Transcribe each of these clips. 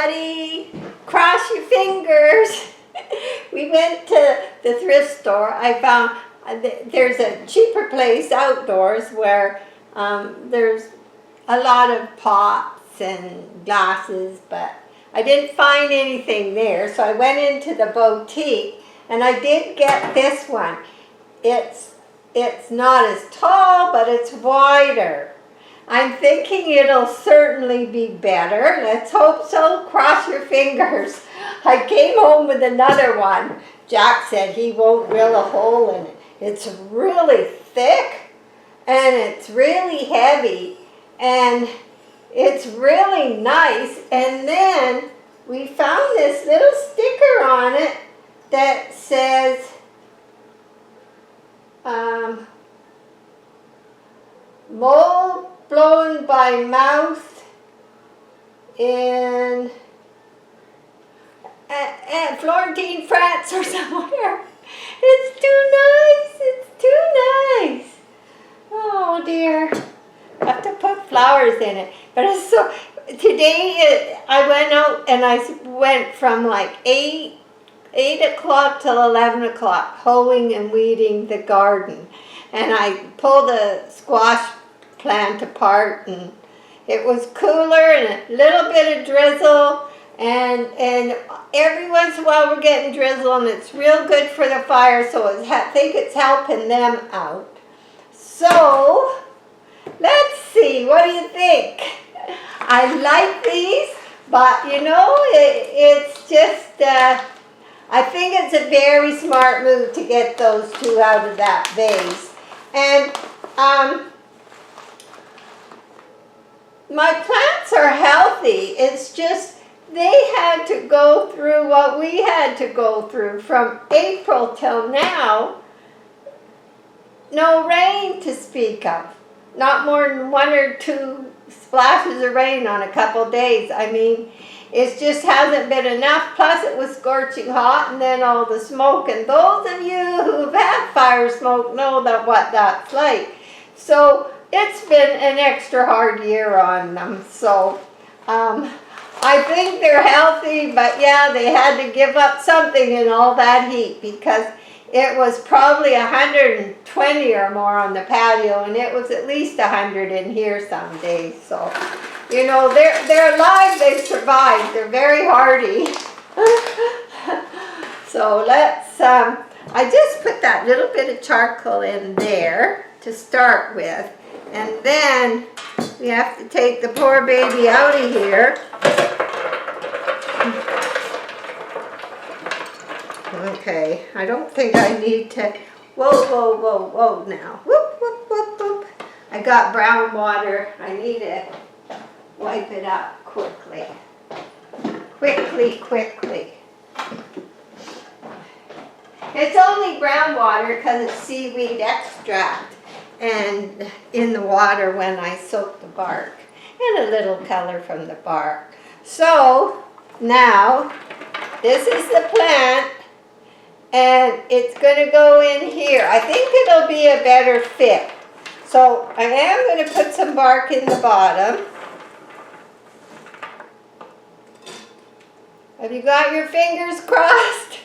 everybody. Cross your fingers. We went to the thrift store. I found there's a cheaper place outdoors where there's a lot of pots and glasses, but I didn't find anything there. So I went into the boutique and I did get this one. It's not as tall, but it's wider. I'm thinking it'll certainly be better. Let's hope so. Cross your fingers. I came home with another one. Jack said he won't drill a hole in it. It's really thick and it's really heavy and it's really nice. And then we found this little sticker on it that says mold blown by mouth in Florentine, France or somewhere. It's too nice. It's too nice. Oh dear. I have to put flowers in it. But it's so, today I went out and I went from like 8 o'clock till 11 o'clock hoeing and weeding the garden. And I pulled a squash plant apart and it was cooler and a little bit of drizzle and every once in a while we're getting drizzle and it's real good for the fire, so I think it's helping them out. So let's see, what do you think? I like these, but you know, it's just I think it's a very smart move to get those two out of that vase. And my plants are healthy. It's just they had to go through what we had to go through from April till now. No rain to speak of. Not more than 1 or 2 splashes of rain on a couple days. I mean, it just hasn't been enough. Plus it was scorching hot and then all the smoke. And those of you who've had fire smoke know that what that's like. So it's been an extra hard year on them. So I think they're healthy, but yeah, they had to give up something in all that heat because it was probably 120 or more on the patio, and it was at least 100 in here some days. So, you know, they're alive, they've survived, they're very hardy. So let's, I just put that little bit of charcoal in there to start with. And then we have to take the poor baby out of here. Okay, I don't think I need to, whoa now. Whoop, whoop, whoop, whoop. I got brown water. I need to wipe it up quickly. Quickly. It's only brown water because it's seaweed extract and in the water when I soak the bark, and a little color from the bark. So now this is the plant and it's going to go in here. I think it'll be a better fit. So I am going to put some bark in the bottom. Have you got your fingers crossed?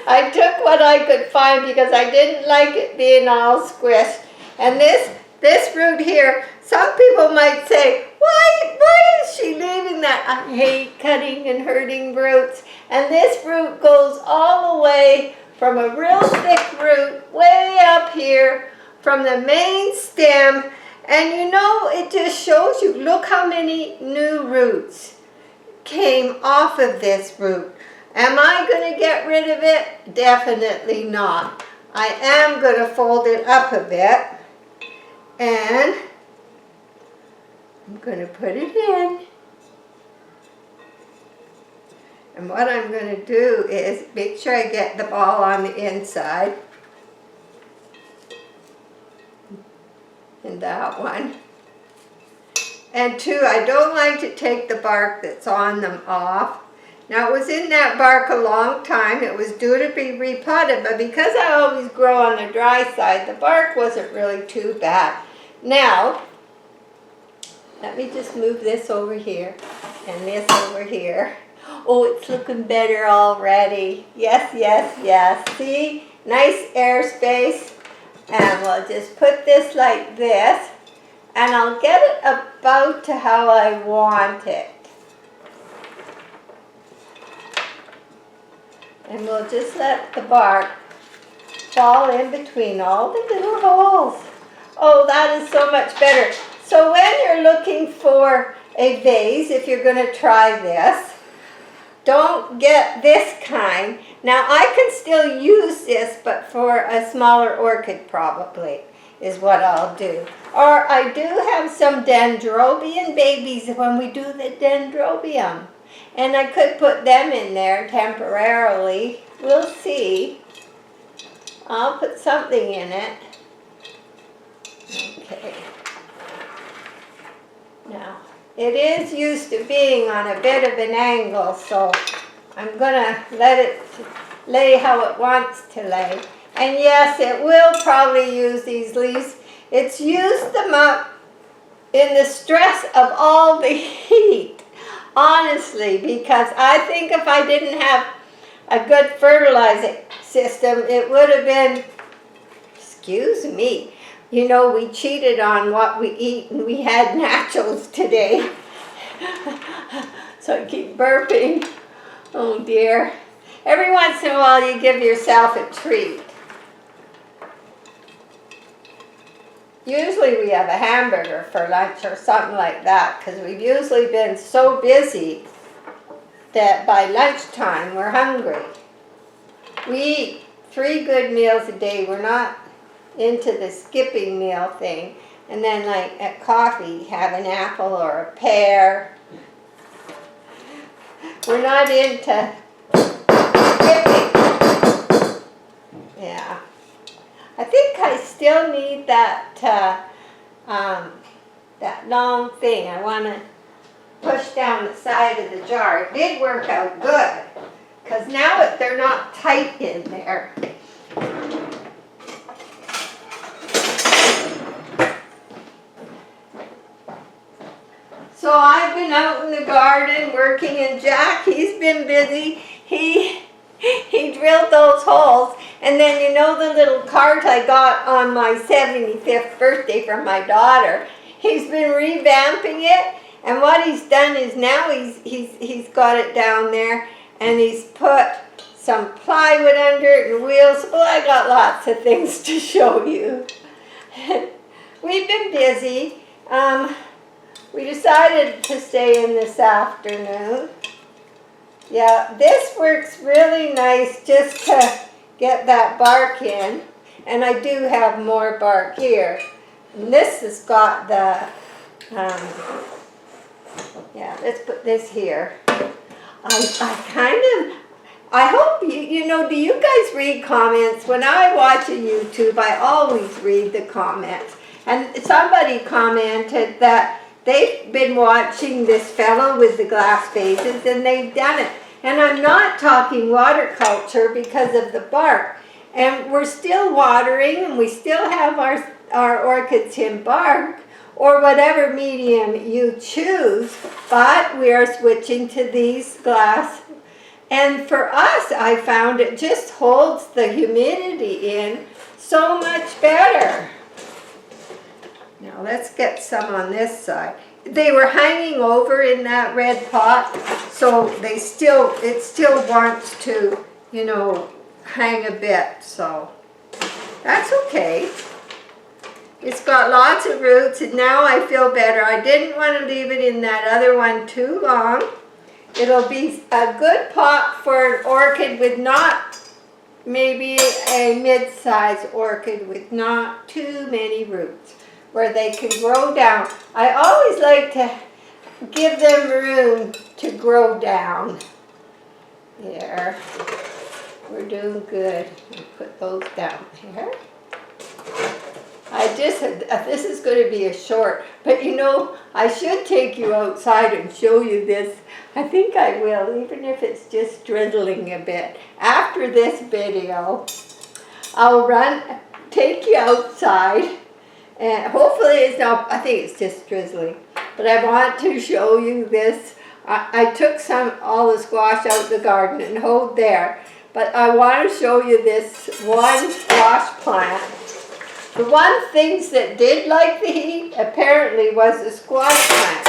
I took what I could find because I didn't like it being all squished. And this root here, some people might say, why is she leaving that? I hate cutting and hurting roots. And this root goes all the way from a real thick root way up here from the main stem. And you know, it just shows you, look how many new roots came off of this root. Am I going to get rid of it? Definitely not. I am going to fold it up a bit. And I'm going to put it in. And what I'm going to do is make sure I get the ball on the inside. And that one. And two, I don't like to take the bark that's on them off. Now, it was in that bark a long time. It was due to be repotted, but because I always grow on the dry side, the bark wasn't really too bad. Now, Let me just move this over here and this over here. Oh, it's looking better already. Yes, yes, yes. See? Nice airspace. And we'll just put this like this. And I'll get it about to how I want it. And we'll just let the bark fall in between all the little holes. Oh, that is so much better. So when you're looking for a vase, if you're going to try this, don't get this kind. Now I can still use this, but for a smaller orchid probably is what I'll do. Or I do have some dendrobium babies when we do the dendrobium. And I could put them in there temporarily. We'll see. I'll put something in it. Okay. Now, it is used to being on a bit of an angle, so I'm going to let it lay how it wants to lay. And yes, it will probably use these leaves. It's used them up in the stress of all the heat, honestly, because I think if I didn't have a good fertilizing system, it would have been, excuse me, you know, we cheated on what we eat and we had nachos today. So I keep burping. Oh dear. Every once in a while you give yourself a treat. Usually we have a hamburger for lunch or something like that because we've usually been so busy that by lunchtime we're hungry. We eat 3 good meals a day. We're not into the skipping meal thing. And then like at coffee, have an apple or a pear. We're not into skipping. Yeah. I think I still need that that long thing. I want to push down the side of the jar. It did work out good because now they're not tight in there. So I've been out in the garden working, and Jack, he's been busy. He drilled those holes, and then you know the little cart I got on my 75th birthday from my daughter. He's been revamping it, and what he's done is now he's got it down there, and he's put some plywood under it and wheels. Oh, I got lots of things to show you. We've been busy. We decided to stay in this afternoon. Yeah, this works really nice just to get that bark in. And I do have more bark here. And this has got the, yeah, let's put this here. I hope you know, do you guys read comments? When I watch a YouTube, I always read the comments. And somebody commented that they've been watching this fellow with the glass vases and they've done it. And I'm not talking waterculture because of the bark. And we're still watering and we still have our orchids in bark or whatever medium you choose, but we are switching to these glass. And for us, I found it just holds the humidity in so much better. Now let's get some on this side. They were hanging over in that red pot, so it still wants to, you know, hang a bit, so that's okay. It's got lots of roots, and now I feel better. I didn't want to leave it in that other one too long. It'll be a good pot for an orchid with not, maybe a mid-size orchid with not too many roots, where they can grow down. I always like to give them room to grow down. There. We're doing good. Put those down here. This is going to be a short, but you know, I should take you outside and show you this. I think I will, even if it's just drizzling a bit. After this video, I'll take you outside, and hopefully it's not, I think it's just drizzling. but I want to show you this. I took all the squash out of the garden and hoed there, but I want to show you this one squash plant. The one things that did like the heat apparently was the squash plant,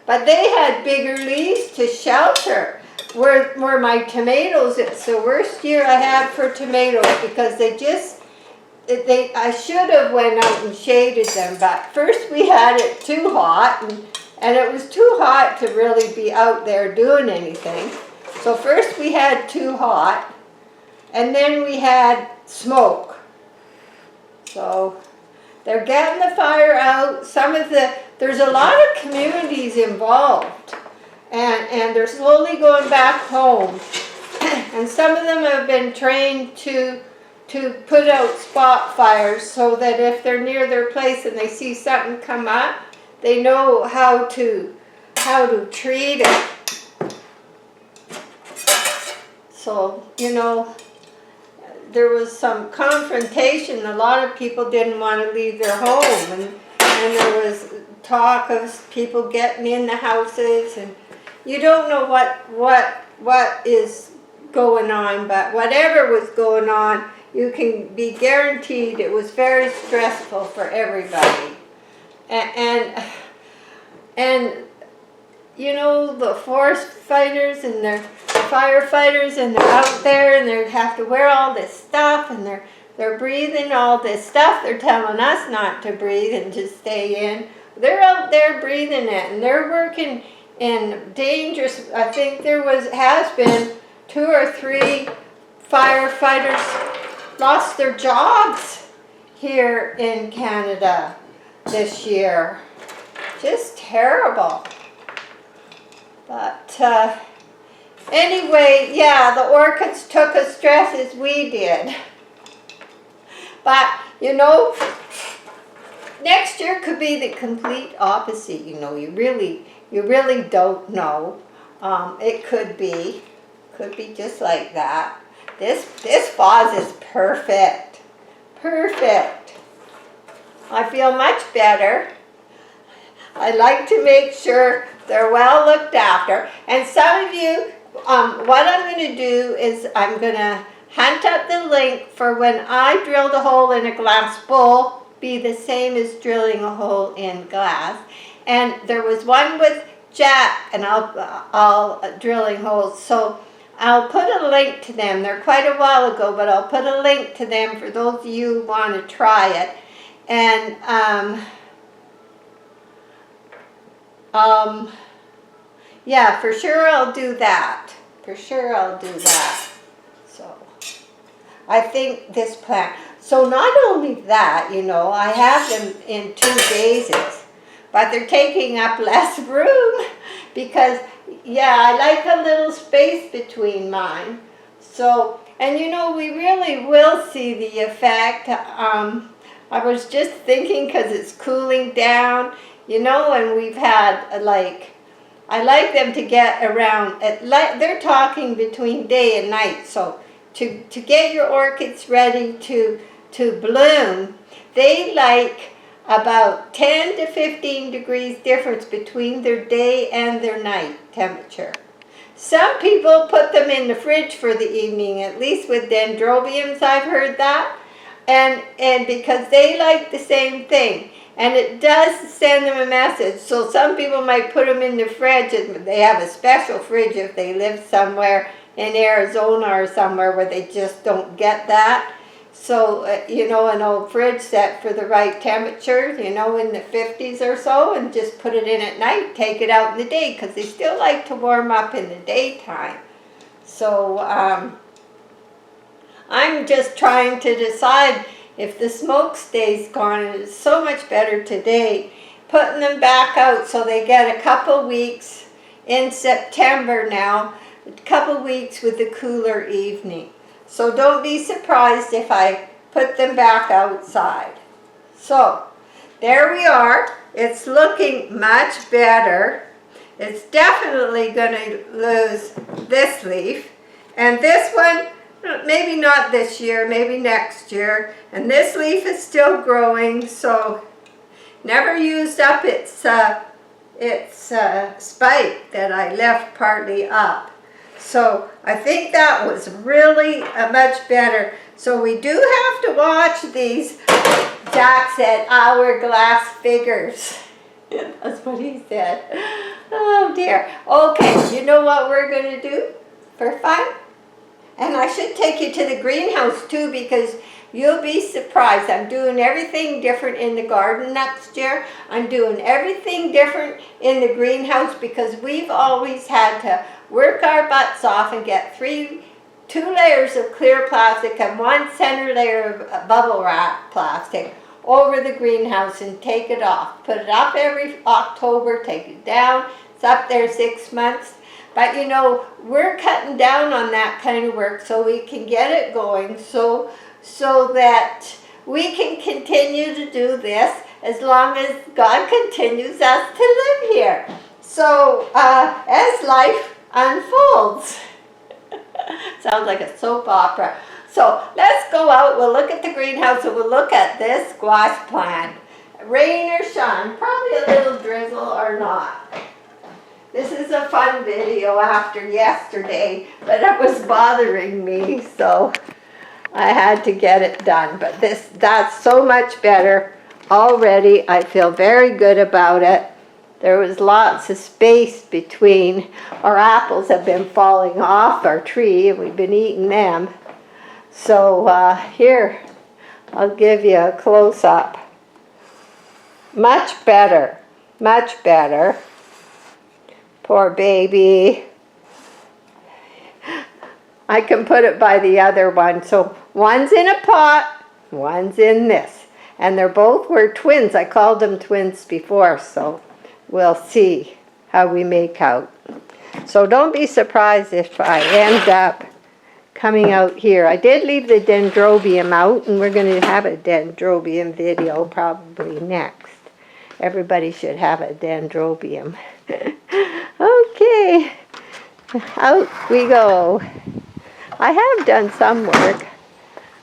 but they had bigger leaves to shelter. Where my tomatoes, it's the worst year I had for tomatoes because I should have went out and shaded them, but first we had it too hot and it was too hot to really be out there doing anything. So first we had too hot and then we had smoke. So they're getting the fire out. There's a lot of communities involved. And they're slowly going back home. And some of them have been trained to put out spot fires so that if they're near their place and they see something come up, they know how to treat it. So, you know, there was some confrontation. A lot of people didn't want to leave their home, and there was talk of people getting in the houses, and you don't know what is going on, but whatever was going on, you can be guaranteed it was very stressful for everybody. And you know, the forest fighters and the firefighters, and they're out there and they have to wear all this stuff, and they're breathing all this stuff they're telling us not to breathe and to stay in. They're out there breathing it, and they're working in dangerous. I think has been 2 or 3 firefighters lost their jobs here in Canada this year. Just terrible. But anyway, yeah, the orchids took as stress as we did. But, you know, next year could be the complete opposite. You know, you really don't know. It could be just like that. This vase is perfect. Perfect. I feel much better. I like to make sure they're well looked after. And some of you, what I'm going to do is I'm going to hunt up the link for when I drilled a hole in a glass bowl, be the same as drilling a hole in glass. And there was one with Jack and I'll drilling holes. So I'll put a link to them. They're quite a while ago, but I'll put a link to them for those of you who want to try it. And yeah, for sure I'll do that. For sure I'll do that. So I think this plant. So not only that, you know, I have them in 2 vases, but they're taking up less room because, yeah, I like a little space between mine. So, and you know, we really will see the effect. I was just thinking because it's cooling down, you know, and we've had I like them to get around, they're talking between day and night. So to get your orchids ready to bloom, they like about 10 to 15 degrees difference between their day and their night temperature. Some people put them in the fridge for the evening, at least with dendrobiums I've heard that, and because they like the same thing. And it does send them a message. So some people might put them in the fridge, and they have a special fridge if they live somewhere in Arizona or somewhere where they just don't get that. So, you know, an old fridge set for the right temperature, you know, in the 50s or so, and just put it in at night, take it out in the day, because they still like to warm up in the daytime. So I'm just trying to decide if the smoke stays gone, and it's so much better today, putting them back out so they get a couple weeks in September now, a couple weeks with the cooler evening. So don't be surprised if I put them back outside. So there we are. It's looking much better. It's definitely going to lose this leaf. And this one, maybe not this year, maybe next year. And this leaf is still growing, so never used up its its spike that I left partly up. So I think that was really much better. So we do have to watch these, Jack said, hourglass figures. That's what he said. Oh dear. Okay, you know what we're going to do for fun? And I should take you to the greenhouse too, because you'll be surprised. I'm doing everything different in the garden next year. I'm doing everything different in the greenhouse because we've always had to work our butts off and get two layers of clear plastic and one center layer of bubble wrap plastic over the greenhouse and take it off. Put it up every October, take it down. It's up there 6 months. But you know, we're cutting down on that kind of work so we can get it going so that we can continue to do this as long as God continues us to live here. So as life unfolds. Sounds like a soap opera. So let's go out, we'll look at the greenhouse and we'll look at this squash plant. Rain or shine, probably a little drizzle or not. This is a fun video after yesterday, but it was bothering me, so I had to get it done. But that's so much better already. I feel very good about it. There was lots of space between. Our apples have been falling off our tree, and we've been eating them. So here, I'll give you a close-up. Much better, much better. Poor baby. I can put it by the other one. So one's in a pot, one's in this. And they're both were twins. I called them twins before, so we'll see how we make out. So don't be surprised if I end up coming out here. I did leave the dendrobium out, and we're going to have a dendrobium video probably next. Everybody should have a dendrobium. Okay, out we go. I have done some work.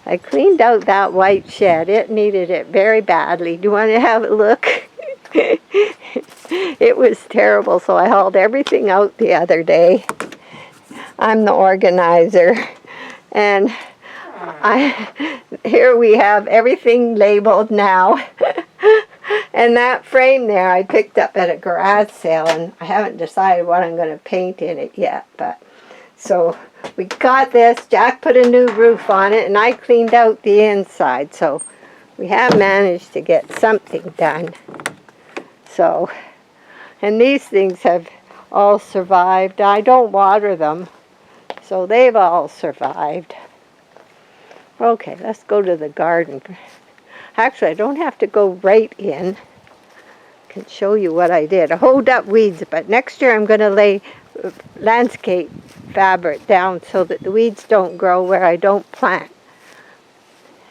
I cleaned out that white shed. It needed it very badly. Do you want to have a look? It was terrible, so I hauled everything out the other day. I'm the organizer. And here we have everything labeled now. And that frame there I picked up at a garage sale, and I haven't decided what I'm going to paint in it yet. But so we got this. Jack put a new roof on it, and I cleaned out the inside. So we have managed to get something done. So, and these things have all survived. I don't water them, so they've all survived. Okay, let's go to the garden. Actually, I don't have to go right in. I can show you what I did. I hoed up weeds, but next year I'm going to lay landscape fabric down so that the weeds don't grow where I don't plant.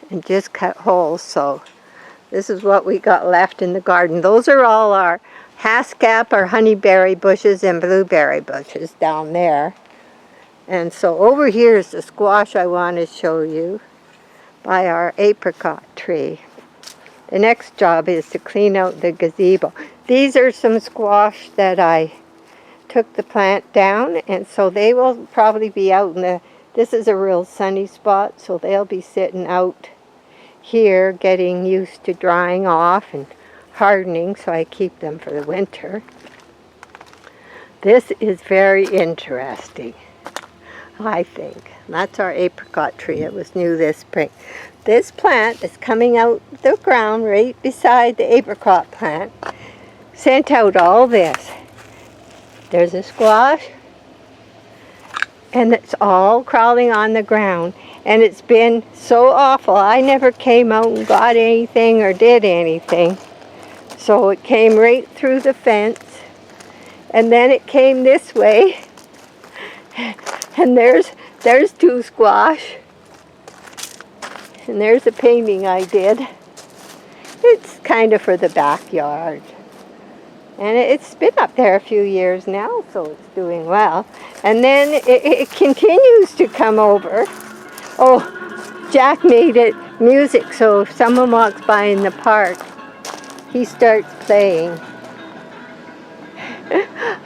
And just cut holes. So this is what we got left in the garden. Those are all our haskap or honeyberry bushes and blueberry bushes down there. And so over here is the squash I want to show you by our apricot tree. The next job is to clean out the gazebo. These are some squash that I took the plant down, and so they will probably be out in the, this is a real sunny spot, so they'll be sitting out here getting used to drying off and hardening, so I keep them for the winter. This is very interesting, I think. That's our apricot tree. It was new this spring. This plant is coming out the ground right beside the apricot plant. Sent out all this. There's a squash, and it's all crawling on the ground. And it's been so awful. I never came out and got anything or did anything. So it came right through the fence, and then it came this way. And there's two squash. And there's a painting I did. It's kind of for the backyard. And it's been up there a few years now, so it's doing well. And then it continues to come over. Oh, Jack made it music, so if someone walks by in the park, he starts playing.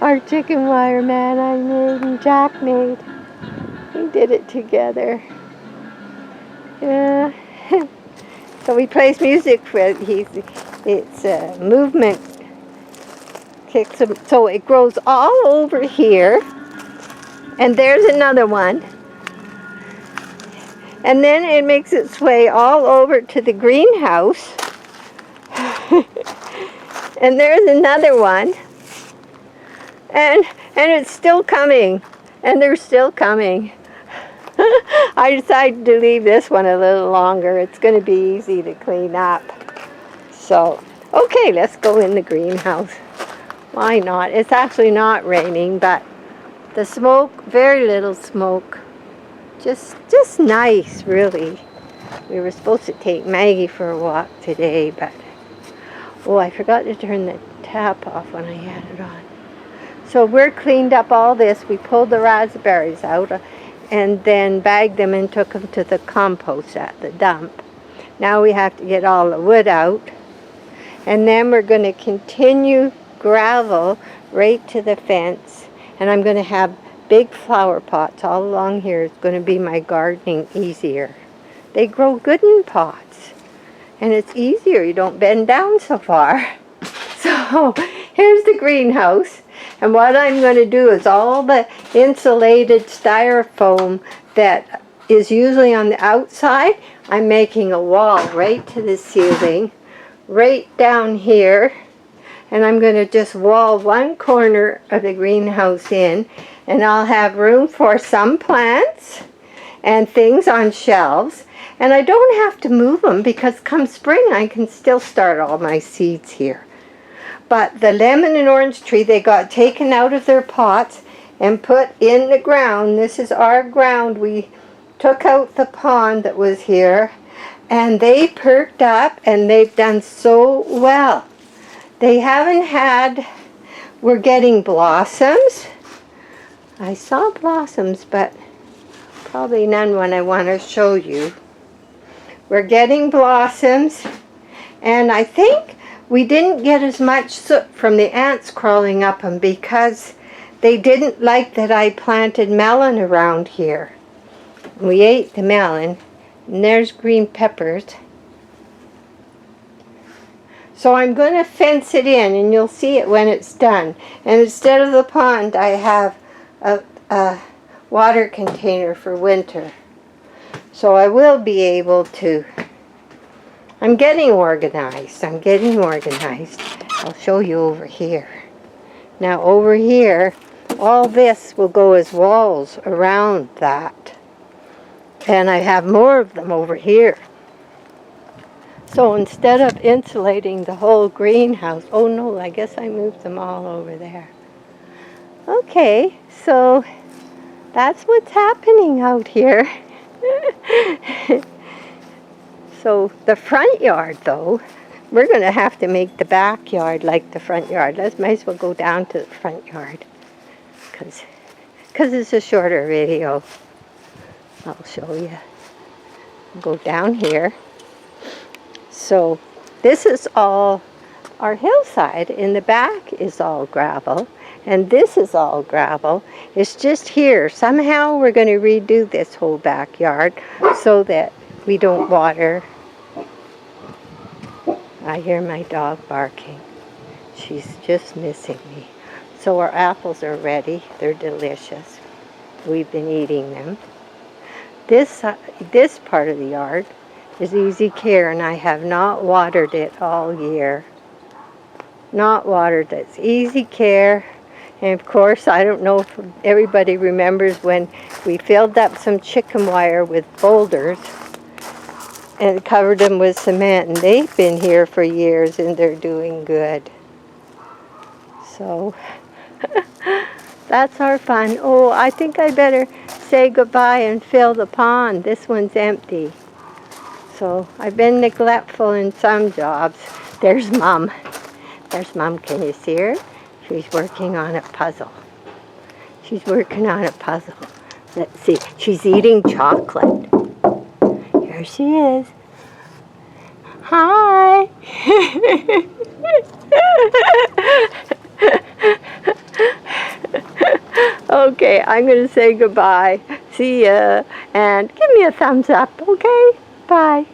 our chicken wire man I made and Jack made. We did it together. Yeah. So he plays music for it. It's movement kicks him, so it grows all over here. And there's another one. And then it makes its way all over to the greenhouse. And there's another one. And it's still coming. And they're still coming. I decided to leave this one a little longer. It's going to be easy to clean up. So, okay, let's go in the greenhouse. Why not? It's actually not raining, but the smoke, very little smoke. Just nice, really. We were supposed to take Maggie for a walk today, but oh, I forgot to turn the tap off when I had it on. So we're cleaned up all this. We pulled the raspberries out and then bagged them and took them to the compost at the dump. Now we have to get all the wood out. And then we're going to continue gravel right to the fence. And I'm going to have big flower pots all along here. It's going to be my gardening easier. They grow good in pots. And it's easier. You don't bend down so far. So here's the greenhouse. And what I'm going to do is all the insulated styrofoam that is usually on the outside, I'm making a wall right to the ceiling, right down here. And I'm going to just wall one corner of the greenhouse in. And I'll have room for some plants and things on shelves. And I don't have to move them because come spring I can still start all my seeds here. But the lemon and orange tree, they got taken out of their pots and put in the ground. This is our ground. We took out the pond that was here, and they perked up, and they've done so well. They haven't had, we're getting blossoms. I saw blossoms, but probably none when I want to show you. We're getting blossoms, and I think we didn't get as much soot from the ants crawling up them because they didn't like that I planted melon around here. We ate the melon, and there's green peppers. So I'm going to fence it in, and you'll see it when it's done. And instead of the pond, I have a water container for winter. So I will be able to. I'm getting organized. I'll show you over here. Now over here, all this will go as walls around that. And I have more of them over here. So instead of insulating the whole greenhouse, oh no, I guess I moved them all over there. Okay, so that's what's happening out here. So the front yard, though, we're going to have to make the backyard like the front yard. Let's might as well go down to the front yard because it's a shorter video. I'll show you. Go down here. So this is all our hillside. In the back is all gravel, and this is all gravel. It's just here. Somehow we're going to redo this whole backyard so that we don't water. I hear my dog barking. She's just missing me. So our apples are ready. They're delicious. We've been eating them. This part of the yard is easy care, and I have not watered it all year. Not watered. It's easy care. And of course, I don't know if everybody remembers when we filled up some chicken wire with boulders and covered them with cement, and they've been here for years and they're doing good. So that's our fun. Oh, I think I better say goodbye and fill the pond. This one's empty. So I've been neglectful in some jobs. There's Mom. There's Mom. Can you see her? She's working on a puzzle. Let's see. She's eating chocolate. Here she is. Hi. Okay, I'm going to say goodbye. See ya. And give me a thumbs up, okay? Bye.